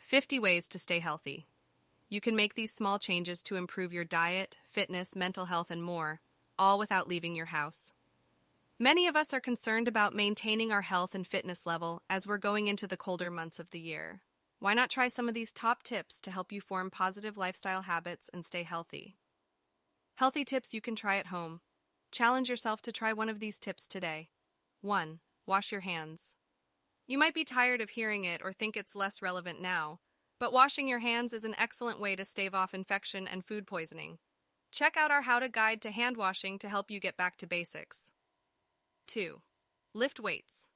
50 ways to stay healthy. You can make these small changes to improve your diet, fitness, mental health, and more, all without leaving your house. Many of us are concerned about maintaining our health and fitness level as we're going into the colder months of the year. Why not try some of these top tips to help you form positive lifestyle habits and stay healthy? Healthy tips you can try at home. Challenge yourself to try one of these tips today. 1. Wash your hands. You might be tired of hearing it or think it's less relevant now, but washing your hands is an excellent way to stave off infection and food poisoning. Check out our how-to guide to hand washing to help you get back to basics. 2. Lift weights.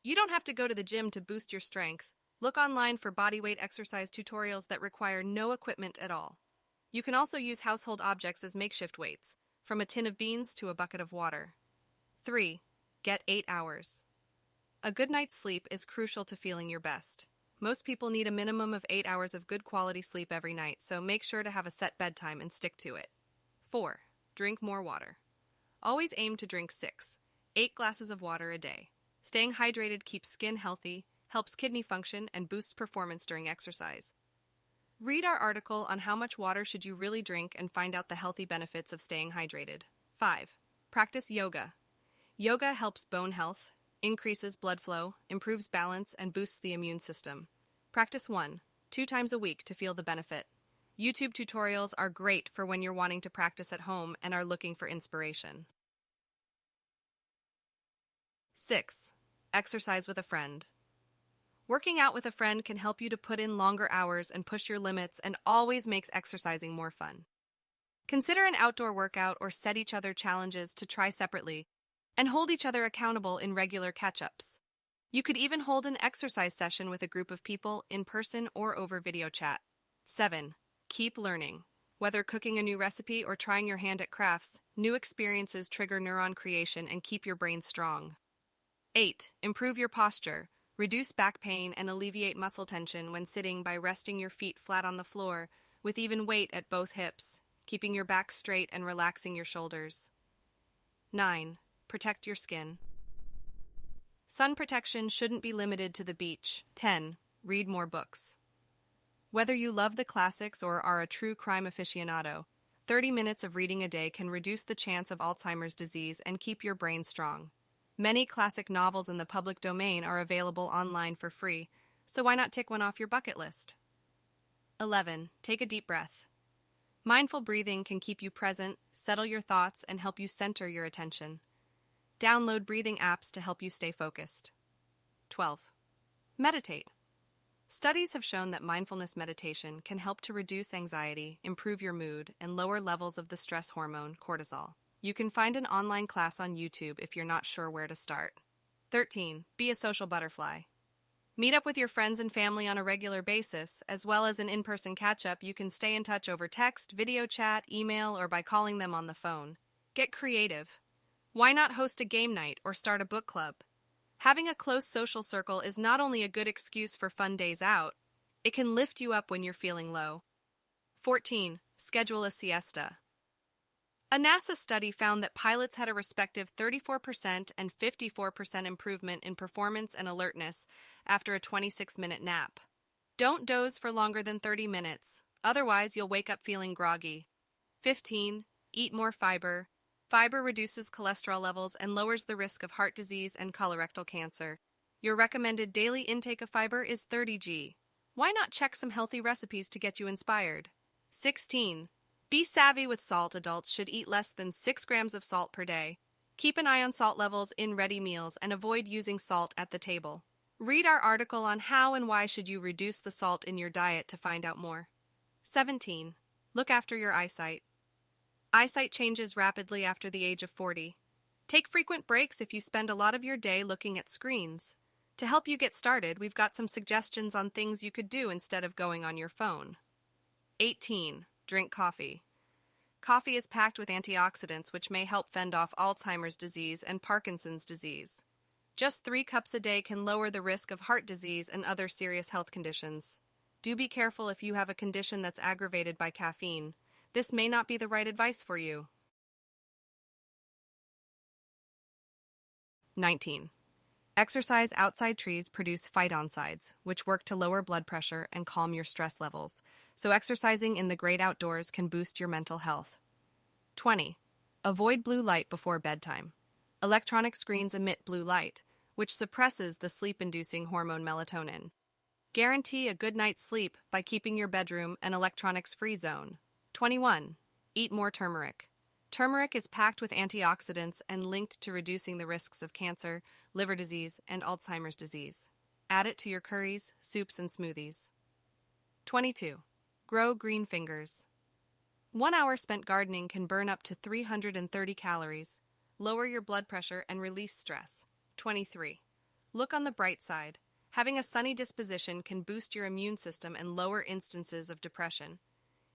You don't have to go to the gym to boost your strength. Look online for bodyweight exercise tutorials that require no equipment at all. You can also use household objects as makeshift weights, from a tin of beans to a bucket of water. 3. Get 8 hours. A good night's sleep is crucial to feeling your best. Most people need a minimum of 8 hours of good quality sleep every night, so make sure to have a set bedtime and stick to it. 4. Drink more water. Always aim to drink 8 glasses of water a day. Staying hydrated keeps skin healthy, helps kidney function, and boosts performance during exercise. Read our article on how much water should you really drink and find out the healthy benefits of staying hydrated. 5. Practice yoga. Yoga helps bone health, increases blood flow, improves balance, and boosts the immune system. Practice 2 times a week to feel the benefit. YouTube tutorials are great for when you're wanting to practice at home and are looking for inspiration. 6. Exercise with a friend. Working out with a friend can help you to put in longer hours and push your limits and always makes exercising more fun. Consider an outdoor workout or set each other challenges to try separately and hold each other accountable in regular catch-ups. You could even hold an exercise session with a group of people in person or over video chat. 7. Keep learning. Whether cooking a new recipe or trying your hand at crafts, new experiences trigger neuron creation and keep your brain strong. 8. Improve your posture. Reduce back pain and alleviate muscle tension when sitting by resting your feet flat on the floor with even weight at both hips, keeping your back straight and relaxing your shoulders. 9. Protect your skin. Sun protection shouldn't be limited to the beach. 10. Read more books. Whether you love the classics or are a true crime aficionado, 30 minutes of reading a day can reduce the chance of Alzheimer's disease and keep your brain strong. Many classic novels in the public domain are available online for free, so why not tick one off your bucket list? 11. Take a deep breath. Mindful breathing can keep you present, settle your thoughts, and help you center your attention. Download breathing apps to help you stay focused. 12. Meditate. Studies have shown that mindfulness meditation can help to reduce anxiety, improve your mood, and lower levels of the stress hormone, cortisol. You can find an online class on YouTube if you're not sure where to start. 13. Be a social butterfly. Meet up with your friends and family on a regular basis, as well as an in-person catch-up. You can stay in touch over text, video chat, email, or by calling them on the phone. Get creative. Why not host a game night or start a book club? Having a close social circle is not only a good excuse for fun days out, it can lift you up when you're feeling low. 14. Schedule a siesta. A NASA study found that pilots had a respective 34% and 54% improvement in performance and alertness after a 26-minute nap. Don't doze for longer than 30 minutes, otherwise you'll wake up feeling groggy. 15. Eat more fiber. Fiber reduces cholesterol levels and lowers the risk of heart disease and colorectal cancer. Your recommended daily intake of fiber is 30 g. Why not check some healthy recipes to get you inspired? 16. Be savvy with salt. Adults should eat less than 6 grams of salt per day. Keep an eye on salt levels in ready meals and avoid using salt at the table. Read our article on how and why should you reduce the salt in your diet to find out more. 17. Look after your eyesight. Eyesight changes rapidly after the age of 40. Take frequent breaks if you spend a lot of your day looking at screens. To help you get started, we've got some suggestions on things you could do instead of going on your phone. 18. Drink coffee. Coffee is packed with antioxidants which may help fend off Alzheimer's disease and Parkinson's disease. Just 3 cups a day can lower the risk of heart disease and other serious health conditions. Do be careful if you have a condition that's aggravated by caffeine. This may not be the right advice for you. 19. Exercise outside trees produce phytoncides, which work to lower blood pressure and calm your stress levels, so exercising in the great outdoors can boost your mental health. 20. Avoid blue light before bedtime. Electronic screens emit blue light, which suppresses the sleep-inducing hormone melatonin. Guarantee a good night's sleep by keeping your bedroom an electronics-free zone. 21. Eat more turmeric. Turmeric is packed with antioxidants and linked to reducing the risks of cancer, liver disease, and Alzheimer's disease. Add it to your curries, soups, and smoothies. 22. Grow green fingers. 1 hour spent gardening can burn up to 330 calories, lower your blood pressure, and release stress. 23. Look on the bright side. Having a sunny disposition can boost your immune system and lower instances of depression.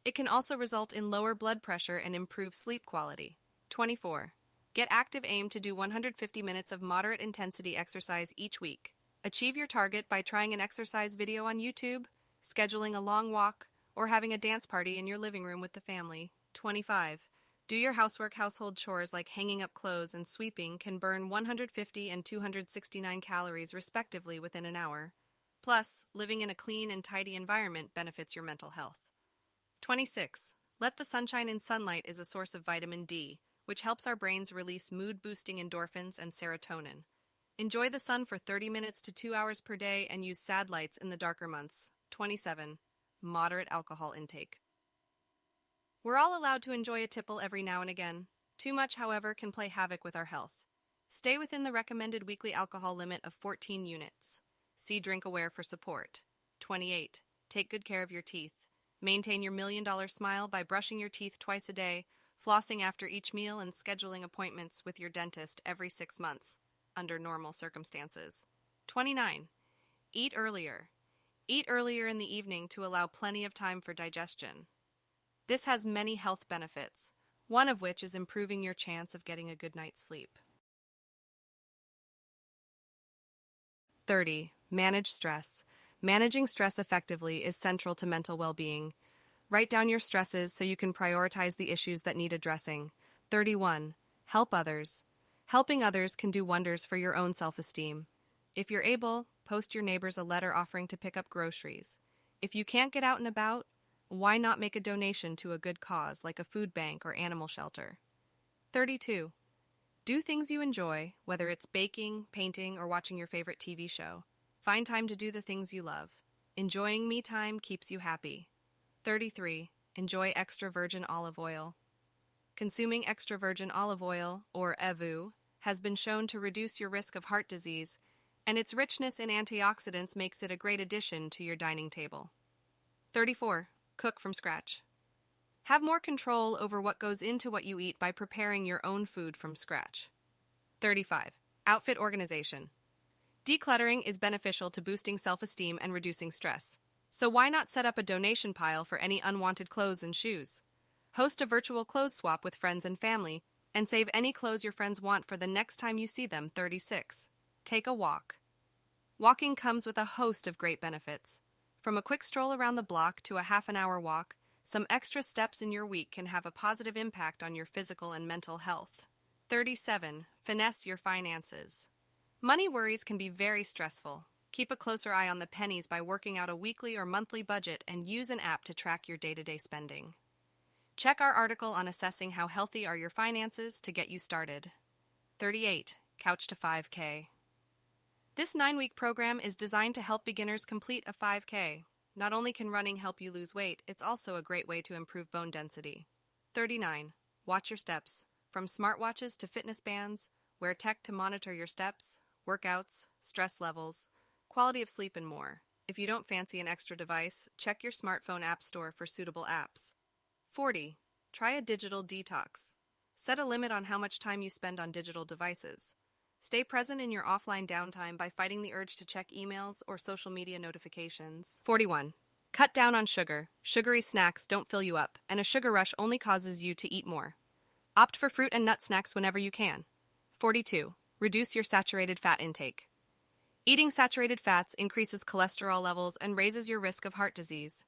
It can also result in lower blood pressure and improve sleep quality. 24. Get active. Aim to do 150 minutes of moderate intensity exercise each week. Achieve your target by trying an exercise video on YouTube, scheduling a long walk, or having a dance party in your living room with the family. 25. Do your household chores like hanging up clothes and sweeping can burn 150 and 269 calories respectively within an hour. Plus, living in a clean and tidy environment benefits your mental health. 26. Let the sunshine in. Sunlight is a source of vitamin D, which helps our brains release mood-boosting endorphins and serotonin. Enjoy the sun for 30 minutes to 2 hours per day and use sad lights in the darker months. 27. Moderate alcohol intake. We're all allowed to enjoy a tipple every now and again. Too much, however, can play havoc with our health. Stay within the recommended weekly alcohol limit of 14 units. See DrinkAware for support. 28. Take good care of your teeth. Maintain your $1,000,000 smile by brushing your teeth twice a day, flossing after each meal, and scheduling appointments with your dentist every 6 months, under normal circumstances. 29. Eat earlier. Eat earlier in the evening to allow plenty of time for digestion. This has many health benefits, one of which is improving your chance of getting a good night's sleep. 30. Manage stress. Managing stress effectively is central to mental well-being. Write down your stresses so you can prioritize the issues that need addressing. 31. Help others. Helping others can do wonders for your own self-esteem. If you're able, post your neighbors a letter offering to pick up groceries. If you can't get out and about, why not make a donation to a good cause like a food bank or animal shelter? 32. Do things you enjoy, whether it's baking, painting, or watching your favorite TV show. Find time to do the things you love. Enjoying me time keeps you happy. 33. Enjoy extra virgin olive oil. Consuming extra virgin olive oil, or EVU, has been shown to reduce your risk of heart disease, and its richness in antioxidants makes it a great addition to your dining table. 34. Cook from scratch. Have more control over what goes into what you eat by preparing your own food from scratch. 35. Outfit organization. Decluttering is beneficial to boosting self-esteem and reducing stress. So why not set up a donation pile for any unwanted clothes and shoes? Host a virtual clothes swap with friends and family, and save any clothes your friends want for the next time you see them. 36. Take a walk. Walking comes with a host of great benefits. From a quick stroll around the block to a half-an-hour walk, some extra steps in your week can have a positive impact on your physical and mental health. 37. Finesse your finances. Money worries can be very stressful. Keep a closer eye on the pennies by working out a weekly or monthly budget and use an app to track your day-to-day spending. Check our article on assessing how healthy are your finances to get you started. 38. Couch to 5K. This 9-week program is designed to help beginners complete a 5K. Not only can running help you lose weight, it's also a great way to improve bone density. 39. Watch your steps. From smartwatches to fitness bands, wear tech to monitor your steps, workouts, stress levels, quality of sleep, and more. If you don't fancy an extra device, check your smartphone app store for suitable apps. 40. Try a digital detox. Set a limit on how much time you spend on digital devices. Stay present in your offline downtime by fighting the urge to check emails or social media notifications. 41. Cut down on sugar. Sugary snacks don't fill you up, and a sugar rush only causes you to eat more. Opt for fruit and nut snacks whenever you can. 42. Reduce your saturated fat intake. Eating saturated fats increases cholesterol levels and raises your risk of heart disease.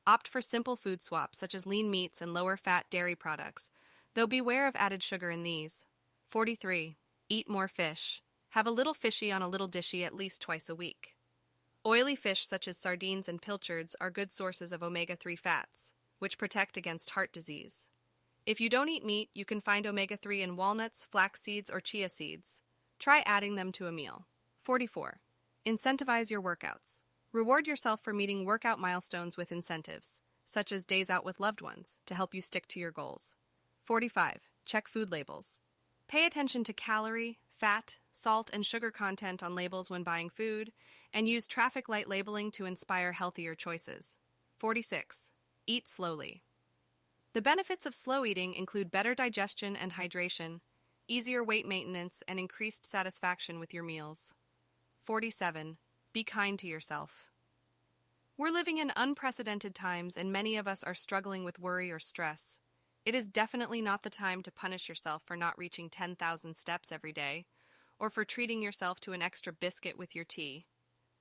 Opt for simple food swaps such as lean meats and lower-fat dairy products, though beware of added sugar in these. 43. Eat more fish. Have a little fishy on a little dishy at least twice a week. Oily fish such as sardines and pilchards are good sources of omega-3 fats, which protect against heart disease. If you don't eat meat, you can find omega-3 in walnuts, flax seeds, or chia seeds. Try adding them to a meal. 44. Incentivize your workouts. Reward yourself for meeting workout milestones with incentives, such as days out with loved ones, to help you stick to your goals. 45. Check food labels. Pay attention to calorie, fat, salt, and sugar content on labels when buying food, and use traffic light labeling to inspire healthier choices. 46. Eat slowly. The benefits of slow eating include better digestion and hydration, easier weight maintenance, and increased satisfaction with your meals. 47. Be kind to yourself. We're living in unprecedented times, and many of us are struggling with worry or stress. It is definitely not the time to punish yourself for not reaching 10,000 steps every day, or for treating yourself to an extra biscuit with your tea.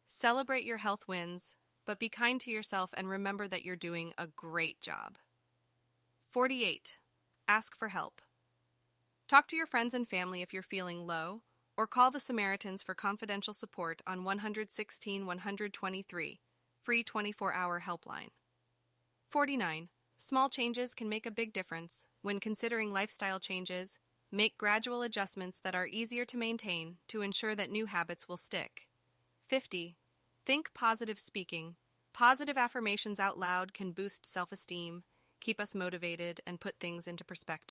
Celebrate your health wins, but be kind to yourself and remember that you're doing a great job. 48. Ask for help. Talk to your friends and family if you're feeling low, or call the Samaritans for confidential support on 116-123, free 24-hour helpline. 49. Small changes can make a big difference. When considering lifestyle changes, make gradual adjustments that are easier to maintain to ensure that new habits will stick. 50. Think positive speaking. Positive affirmations out loud can boost self-esteem, keep us motivated, and put things into perspective.